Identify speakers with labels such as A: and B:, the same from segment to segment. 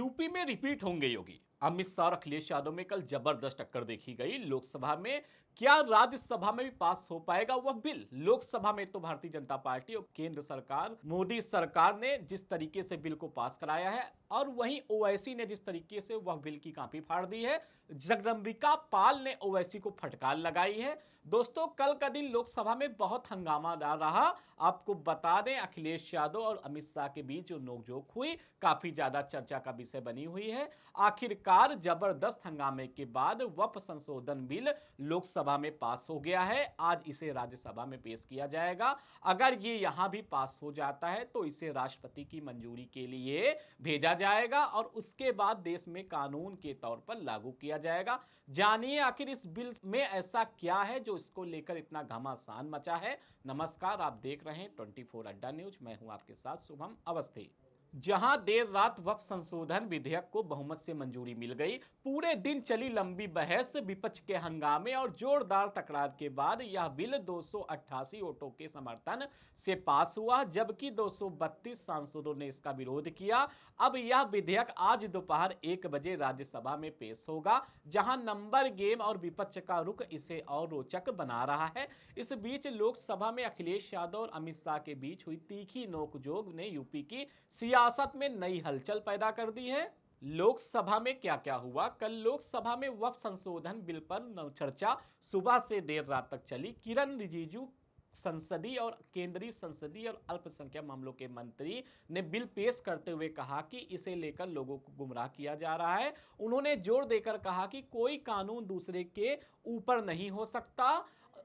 A: UP में repeat होंगे योगी। अमित शाह और अखिलेश यादव में कल जबरदस्त टक्कर देखी गई। लोकसभा में क्या राज्यसभा में भी पास हो पाएगा वह बिल? लोकसभा में तो भारतीय जनता पार्टी और केंद्र सरकार, मोदी सरकार ने जिस तरीके से बिल को पास कराया है और वहीं ओवैसी ने जिस तरीके से वह बिल की कापी फाड़ दी है, जगदंबिका पाल ने ओवैसी को फटकार लगाई है। दोस्तों, कल का दिन लोकसभा में बहुत हंगामादार रहा। आपको बता दें, अखिलेश यादव और अमित शाह के बीच जो नोकझोंक हुई काफी ज्यादा चर्चा का विषय बनी हुई है। आखिरकार जबरदस्त हंगामे के बाद वक्फ संशोधन बिल लोकसभा में पास हो गया है। आज इसे राज्यसभा में पेश किया जाएगा। अगर ये यहां भी पास हो जाता है तो इसे राष्ट्रपति की मंजूरी के लिए भेजा जाएगा और उसके बाद देश में कानून के तौर पर लागू किया जाएगा। जानिए आखिर इस बिल में ऐसा क्या है जो इसको लेकर इतना घमासान मचा है। नमस्कार, आप देख रहे हैं 24 अड्डा न्यूज। मैं हूं आपके साथ शुभम अवस्थी। जहां देर रात वक्फ संशोधन विधेयक को बहुमत से मंजूरी मिल गई, पूरे दिन चली लंबी बहस, विपक्ष के हंगामे और जोरदार तकरार के बाद यह बिल 288 वोटों के समर्थन से पास हुआ, जबकि 232 सांसदों ने इसका विरोध किया। अब यह विधेयक आज दोपहर 1 बजे राज्यसभा में पेश होगा, जहां नंबर गेम और विपक्ष का रुख इसे और रोचक बना रहा है। इस बीच लोकसभा में अखिलेश यादव और अमित शाह के बीच हुई तीखी नोकझोंक ने यूपी की सियासत में नई हलचल पैदा कर दी है। लोकसभा में क्या क्या हुआ? कल लोकसभा में वक्फ संशोधन बिल पर चर्चा सुबह से देर रात तक चली। किरण रिजिजू, संसदीय और केंद्रीय संसदीय और अल्पसंख्यक मामलों के मंत्री, ने बिल पेश करते हुए कहा कि इसे लेकर लोगों को गुमराह किया जा रहा है। उन्होंने जोर देकर कहा कि कोई कानून दूसरे के ऊपर नहीं हो सकता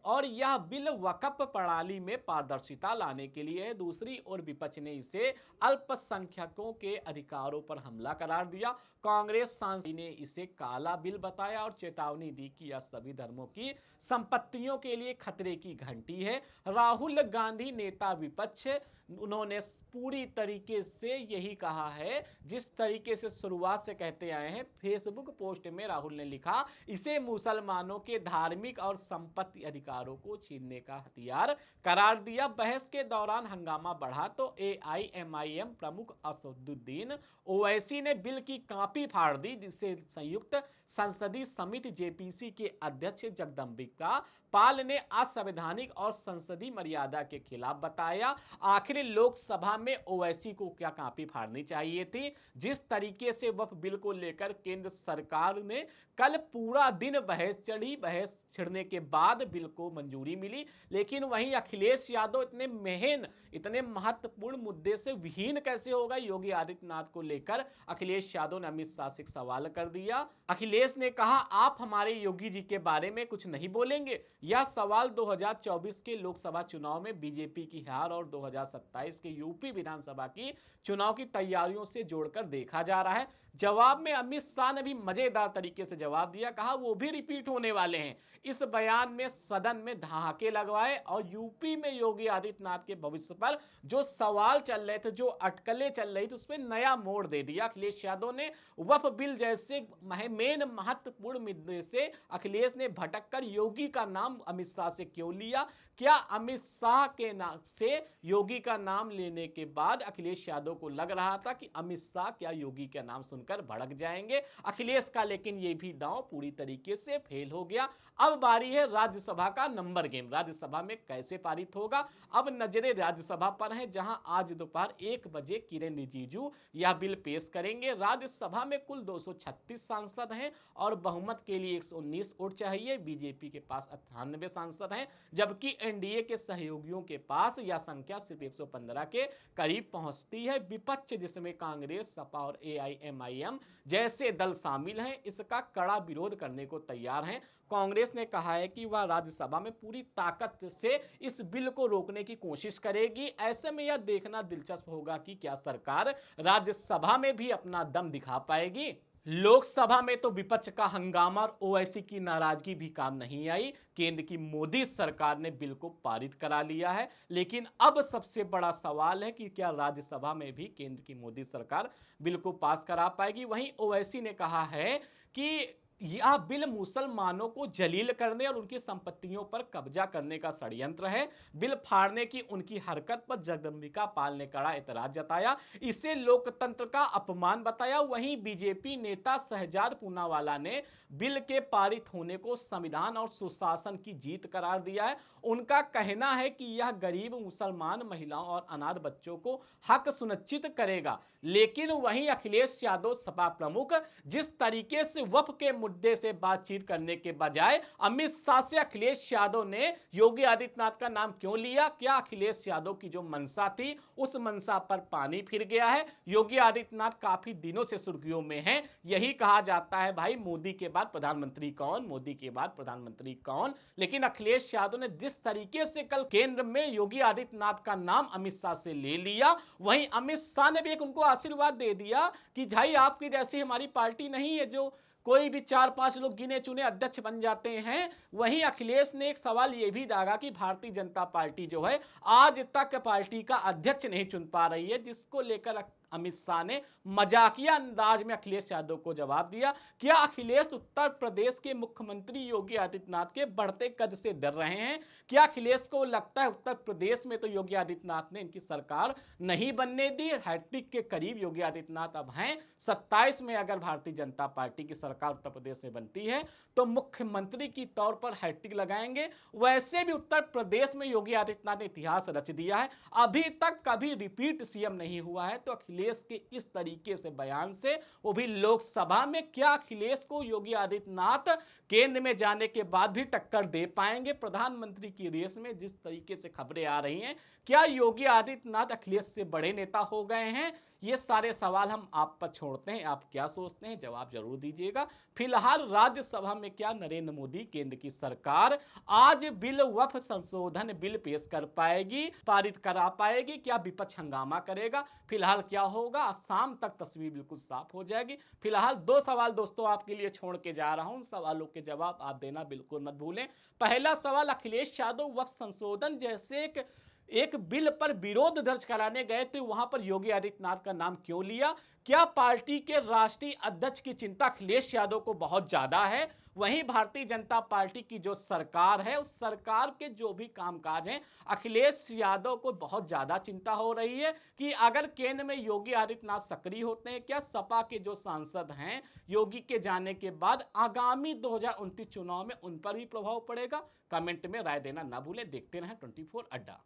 A: और यह बिल वक्फ प्रणाली में पारदर्शिता लाने के लिए है। दूसरी ओर विपक्ष ने इसे अल्पसंख्यकों के अधिकारों पर हमला करार दिया। कांग्रेस सांसद ने इसे काला बिल बताया और चेतावनी दी कि यह सभी धर्मों की संपत्तियों के लिए खतरे की घंटी है। राहुल गांधी, नेता विपक्ष, उन्होंने पूरी तरीके से यही कहा है जिस तरीके से शुरुआत से कहते आए हैं। फेसबुक पोस्ट में राहुल ने लिखा, इसे मुसलमानों के धार्मिक और संपत्ति अधिकारों को छीनने का हथियार करार दिया। बहस के दौरान हंगामा बढ़ा तो एआईएमआईएम प्रमुख असदुद्दीन ओवैसी ने बिल की कापी फाड़ दी, जिससे संयुक्त संसदीय समिति जेपीसी के अध्यक्ष जगदंबिका पाल ने असंवैधानिक और संसदीय मर्यादा के खिलाफ बताया। आखिर लोकसभा में ओवैसी को क्या कापी फाड़नी चाहिए थी? जिस तरीके से वक्फ बिल को लेकर केंद्र सरकार ने कल पूरा दिन बहस चढ़ी, बहस छिड़ने के बाद बिल को मंजूरी मिली, लेकिन वहीं अखिलेश यादव इतने महत्वपूर्ण मुद्दे से विहीन कैसे होगा? योगी आदित्यनाथ को लेकर अखिलेश यादव ने अमित शाह से सवाल कर दिया। अखिलेश ने कहा, आप हमारे योगी जी के बारे में कुछ नहीं बोलेंगे? यह सवाल 2024 के लोकसभा चुनाव में बीजेपी की हार और 2027 के यूपी विधानसभा की चुनाव की तैयारियों से जोड़कर देखा जा रहा है। जवाब में अमित शाह ने भी मजेदार तरीके से जवाब दिया, कहा वो भी रिपीट होने वाले हैं। इस बयान में सदन में धमाके लगवाए और यूपी में योगी आदित्यनाथ के भविष्य पर जो सवाल चल रहे थे, जो अटकलें चल रही थी, उसमें नया मोड़ दे दिया। अखिलेश यादव ने वक्फ बिल जैसे मेन महत्वपूर्ण मुद्दे से अखिलेश ने भटककर योगी का नाम अमित शाह से क्यों लिया? क्या अमित शाह के नाम से योगी का नाम लेने के बाद अखिलेश यादव को लग रहा था कि अमित शाह क्या योगी का नाम सुनकर भड़क जाएंगे? अखिलेश का लेकिन यह भी दांव पूरी तरीके से फेल हो गया। अब बारी है राज्यसभा का नंबर गेम। राज्यसभा में कैसे पारित होगा? अब नजरें राज्यसभा पर हैं, जहां आज दोपहर 1 बजे किरण रिजिजू यह बिल पेश करेंगे। राज्यसभा में कुल 236 सांसद हैं और बहुमत के लिए 119 वोट चाहिए। बीजेपी के पास 98 सांसद हैं, जबकि एनडीए के सहयोगियों के पास यह संख्या सिर्फ 115 के करीब पहुंचती है। विपक्ष, जिसमें कांग्रेस, सपा और एआईएमआईएम जैसे दल शामिल हैं, इसका कड़ा विरोध करने को तैयार हैं। कांग्रेस ने कहा है कि वह राज्यसभा में पूरी ताकत से इस बिल को रोकने की कोशिश करेगी। ऐसे में यह देखना दिलचस्प होगा कि क्या सरकार राज्यसभा में भी अपना दम दिखा पाएगी। लोकसभा में तो विपक्ष का हंगामा और ओवैसी की नाराजगी भी काम नहीं आई। केंद्र की मोदी सरकार ने बिल को पारित करा लिया है, लेकिन अब सबसे बड़ा सवाल है कि क्या राज्यसभा में भी केंद्र की मोदी सरकार बिल को पास करा पाएगी? वहीं ओवैसी ने कहा है कि यह बिल मुसलमानों को जलील करने और उनकी संपत्तियों पर कब्जा करने का षड्यंत्र है। बिल फाड़ने की उनकी हरकत पर जगदंबिका पाल ने कड़ा एतराज जताया, इसे लोकतंत्र का अपमान बताया। वहीं बीजेपी नेता शहजाद पूनावाला ने बिल के पारित होने को संविधान और सुशासन की जीत करार दिया है। उनका कहना है कि यह गरीब मुसलमान महिलाओं और अनाथ बच्चों को हक सुनिश्चित करेगा। लेकिन वहीं अखिलेश यादव सपा प्रमुख जिस तरीके से वक्फ के मुद्दे से बातचीत करने के बजाय अमित शाह से अखिलेश यादव ने योगी आदित्यनाथ का नाम क्यों लिया? क्या अखिलेश यादव की जो मंशा थी उस मंशा पर पानी फिर गया है? योगी आदित्यनाथ काफी दिनों से सुर्खियों में हैं। यही कहा जाता है भाई मोदी के बाद प्रधानमंत्री कौन, मोदी के बाद प्रधानमंत्री कौन। लेकिन अखिलेश यादव ने जिस तरीके से कल केंद्र में योगी आदित्यनाथ का नाम अमित शाह से ले लिया, वहीं अमित शाह ने भी एक उनको आशीर्वाद दे दिया कि भाई आपकी जैसी हमारी पार्टी नहीं है जो कोई भी 4-5 लोग गिने चुने अध्यक्ष बन जाते हैं। वहीं अखिलेश ने एक सवाल यह भी दागा कि भारतीय जनता पार्टी जो है आज तक पार्टी का अध्यक्ष नहीं चुन पा रही है, जिसको लेकर अमित शाह ने मजाकिया अंदाज में अखिलेश यादव को जवाब दिया। क्या अखिलेश उत्तर प्रदेश के मुख्यमंत्री योगी आदित्यनाथ के बढ़ते कद से डर रहे हैं? क्या अखिलेश को लगता है उत्तर प्रदेश में तो योगी आदित्यनाथ ने इनकी सरकार नहीं बनने दी? हैट्रिक के करीब योगी आदित्यनाथ अब हैं। 27 में अगर भारतीय जनता पार्टी की सरकार उत्तर प्रदेश में बनती है तो मुख्यमंत्री की तौर पर हैट्रिक लगाएंगे। वैसे भी उत्तर प्रदेश में योगी आदित्यनाथ ने इतिहास रच दिया है, अभी तक कभी रिपीट सीएम नहीं हुआ है। तो अखिलेश के इस तरीके से बयान से, वो भी लोकसभा में, क्या अखिलेश को योगी आदित्यनाथ केंद्र में जाने के बाद भी टक्कर दे पाएंगे प्रधानमंत्री की रेस में? जिस तरीके से खबरें आ रही हैं, क्या योगी आदित्यनाथ अखिलेश से बड़े नेता हो गए हैं? ये सारे सवाल हम आप पर छोड़ते हैं, आप क्या सोचते हैं जवाब जरूर दीजिएगा। फिलहाल राज्यसभा में क्या नरेंद्र मोदी केंद्र की सरकार आज बिल वक्फ संशोधन बिल पेश कर पाएगी, पारित करा पाएगी? क्या विपक्ष हंगामा करेगा? फिलहाल क्या होगा, शाम तक तस्वीर बिल्कुल साफ हो जाएगी। फिलहाल 2 सवाल दोस्तों आपके लिए छोड़ के जा रहा हूं, सवालों के जवाब आप देना बिल्कुल मत भूलें। पहला सवाल, अखिलेश यादव वक्फ संशोधन जैसे एक बिल पर विरोध दर्ज कराने गए थे, वहां पर योगी आदित्यनाथ का नाम क्यों लिया? क्या पार्टी के राष्ट्रीय अध्यक्ष की चिंता अखिलेश यादव को बहुत ज्यादा है? वहीं भारतीय जनता पार्टी की जो सरकार है, उस सरकार के जो भी कामकाज हैं, अखिलेश यादव को बहुत ज्यादा चिंता हो रही है कि अगर केंद्र में योगी आदित्यनाथ सक्रिय होते हैं, क्या सपा के जो सांसद हैं योगी के जाने के बाद आगामी 2029 चुनाव में उन पर भी प्रभाव पड़ेगा? कमेंट में राय देना ना भूलें। देखते रहें 24 अड्डा।